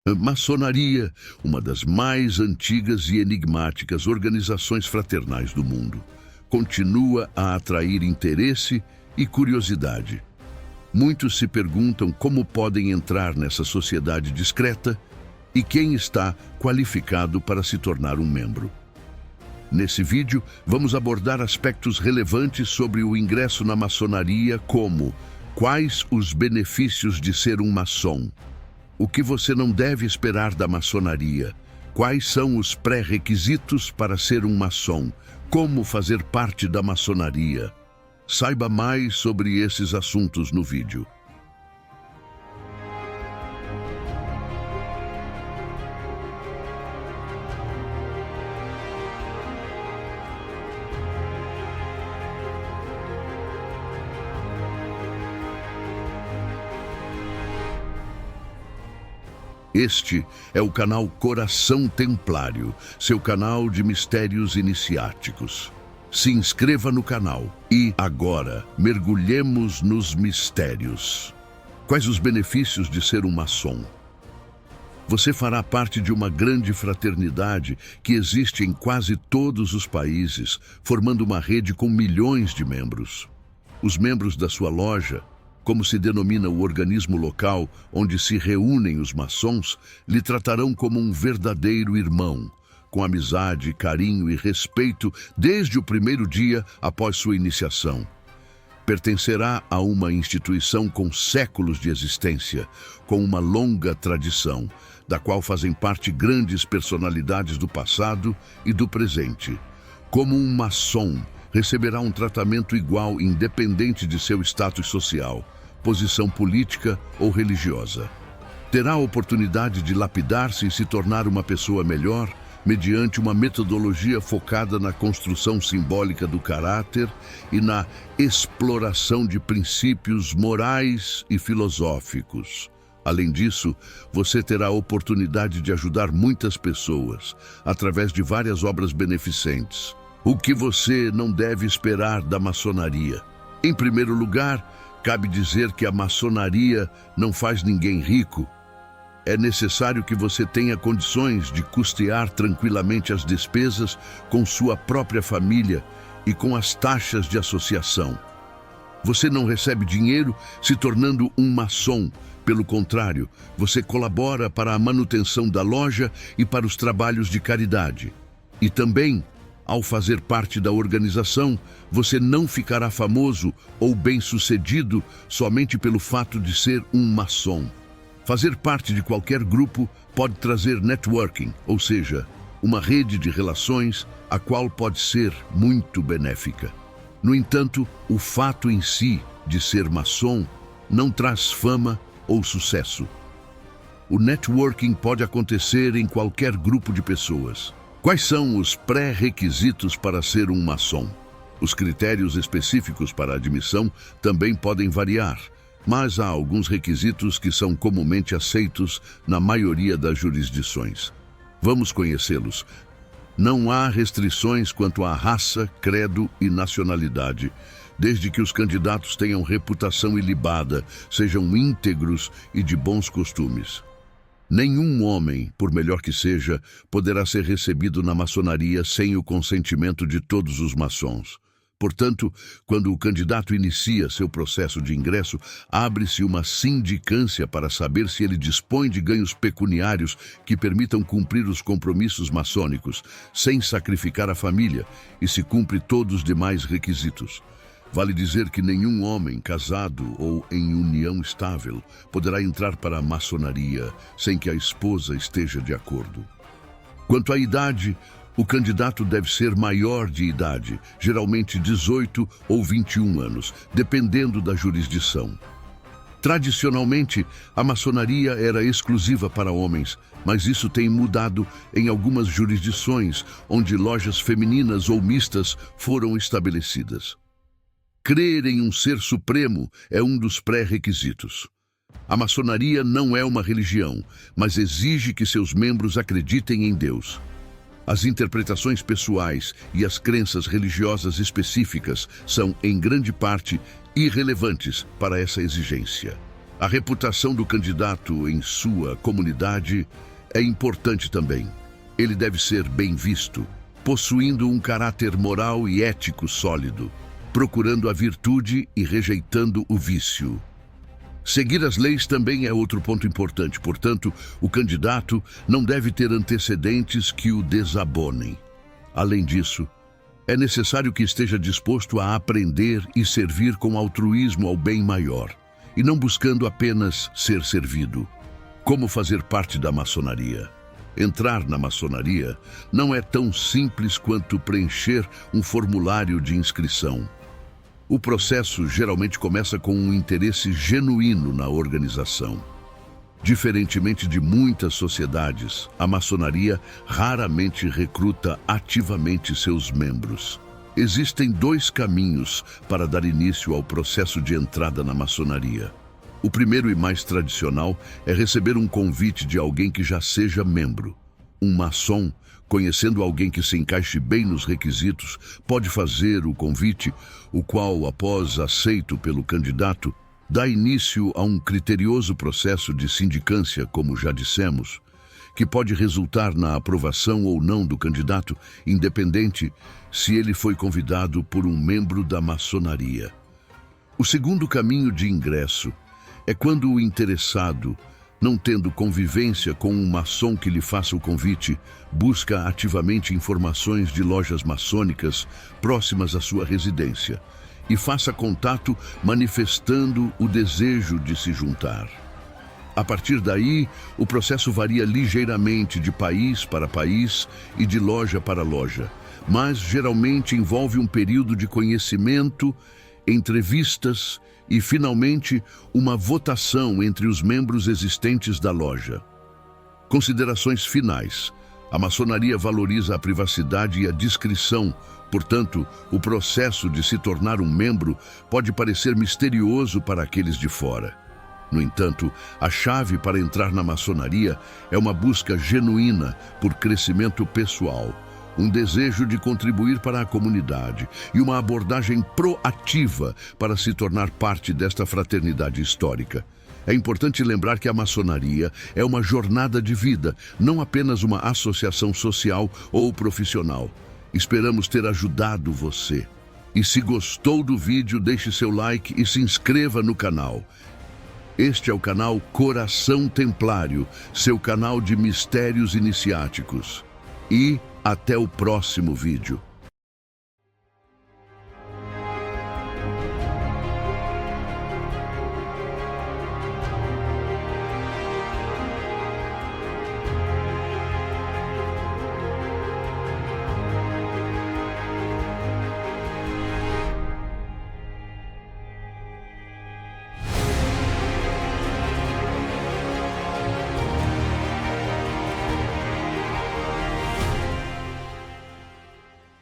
A maçonaria, uma das mais antigas e enigmáticas organizações fraternais do mundo, continua a atrair interesse e curiosidade. Muitos se perguntam como podem entrar nessa sociedade discreta e quem está qualificado para se tornar um membro. Nesse vídeo, vamos abordar aspectos relevantes sobre o ingresso na maçonaria, como quais os benefícios de ser um maçom, o que você não deve esperar da maçonaria, quais são os pré-requisitos para ser um maçom, como fazer parte da maçonaria. Saiba mais sobre esses assuntos no vídeo. Este é o canal Coração Templário, seu canal de mistérios iniciáticos. Se inscreva no canal e, agora, mergulhemos nos mistérios. Quais os benefícios de ser um maçom? Você fará parte de uma grande fraternidade que existe em quase todos os países, formando uma rede com milhões de membros. Os membros da sua loja, como se denomina o organismo local onde se reúnem os maçons, lhe tratarão como um verdadeiro irmão, com amizade, carinho e respeito desde o primeiro dia após sua iniciação. Pertencerá a uma instituição com séculos de existência, com uma longa tradição, da qual fazem parte grandes personalidades do passado e do presente. Como um maçom, receberá um tratamento igual independente de seu status social, posição política ou religiosa. Terá a oportunidade de lapidar-se e se tornar uma pessoa melhor mediante uma metodologia focada na construção simbólica do caráter e na exploração de princípios morais e filosóficos. Além disso, você terá a oportunidade de ajudar muitas pessoas através de várias obras beneficentes. O que você não deve esperar da maçonaria? Em primeiro lugar, cabe dizer que a maçonaria não faz ninguém rico. É necessário que você tenha condições de custear tranquilamente as despesas com sua própria família e com as taxas de associação. Você não recebe dinheiro se tornando um maçom. Pelo contrário, você colabora para a manutenção da loja e para os trabalhos de caridade. E também, ao fazer parte da organização, você não ficará famoso ou bem-sucedido somente pelo fato de ser um maçom. Fazer parte de qualquer grupo pode trazer networking, ou seja, uma rede de relações, a qual pode ser muito benéfica. No entanto, o fato em si de ser maçom não traz fama ou sucesso. O networking pode acontecer em qualquer grupo de pessoas. Quais são os pré-requisitos para ser um maçom? Os critérios específicos para a admissão também podem variar, mas há alguns requisitos que são comumente aceitos na maioria das jurisdições. Vamos conhecê-los. Não há restrições quanto à raça, credo e nacionalidade, desde que os candidatos tenham reputação ilibada, sejam íntegros e de bons costumes. Nenhum homem, por melhor que seja, poderá ser recebido na maçonaria sem o consentimento de todos os maçons. Portanto, quando o candidato inicia seu processo de ingresso, abre-se uma sindicância para saber se ele dispõe de ganhos pecuniários que permitam cumprir os compromissos maçônicos, sem sacrificar a família, e se cumpre todos os demais requisitos. Vale dizer que nenhum homem casado ou em união estável poderá entrar para a maçonaria sem que a esposa esteja de acordo. Quanto à idade, o candidato deve ser maior de idade, geralmente 18 ou 21 anos, dependendo da jurisdição. Tradicionalmente, a maçonaria era exclusiva para homens, mas isso tem mudado em algumas jurisdições, onde lojas femininas ou mistas foram estabelecidas. Crer em um ser supremo é um dos pré-requisitos. A maçonaria não é uma religião, mas exige que seus membros acreditem em Deus. As interpretações pessoais e as crenças religiosas específicas são, em grande parte, irrelevantes para essa exigência. A reputação do candidato em sua comunidade é importante também. Ele deve ser bem visto, possuindo um caráter moral e ético sólido, procurando a virtude e rejeitando o vício. Seguir as leis também é outro ponto importante, portanto, o candidato não deve ter antecedentes que o desabonem. Além disso, é necessário que esteja disposto a aprender e servir com altruísmo ao bem maior, e não buscando apenas ser servido. Como fazer parte da maçonaria? Entrar na maçonaria não é tão simples quanto preencher um formulário de inscrição. O processo geralmente começa com um interesse genuíno na organização. Diferentemente de muitas sociedades, a maçonaria raramente recruta ativamente seus membros. Existem 2 caminhos para dar início ao processo de entrada na maçonaria. O primeiro e mais tradicional é receber um convite de alguém que já seja membro. Um maçom, conhecendo alguém que se encaixe bem nos requisitos, pode fazer o convite, o qual, após aceito pelo candidato, dá início a um criterioso processo de sindicância, como já dissemos, que pode resultar na aprovação ou não do candidato, independente se ele foi convidado por um membro da maçonaria. O segundo caminho de ingresso é quando o interessado, não tendo convivência com um maçom que lhe faça o convite, busca ativamente informações de lojas maçônicas próximas à sua residência e faça contato manifestando o desejo de se juntar. A partir daí, o processo varia ligeiramente de país para país e de loja para loja, mas geralmente envolve um período de conhecimento, entrevistas e, finalmente, uma votação entre os membros existentes da loja. Considerações finais. A maçonaria valoriza a privacidade e a discrição, portanto, o processo de se tornar um membro pode parecer misterioso para aqueles de fora. No entanto, a chave para entrar na maçonaria é uma busca genuína por crescimento pessoal, um desejo de contribuir para a comunidade e uma abordagem proativa para se tornar parte desta fraternidade histórica. É importante lembrar que a maçonaria é uma jornada de vida, não apenas uma associação social ou profissional. Esperamos ter ajudado você. E se gostou do vídeo, deixe seu like e se inscreva no canal. Este é o canal Coração Templário, seu canal de mistérios iniciáticos. E até o próximo vídeo.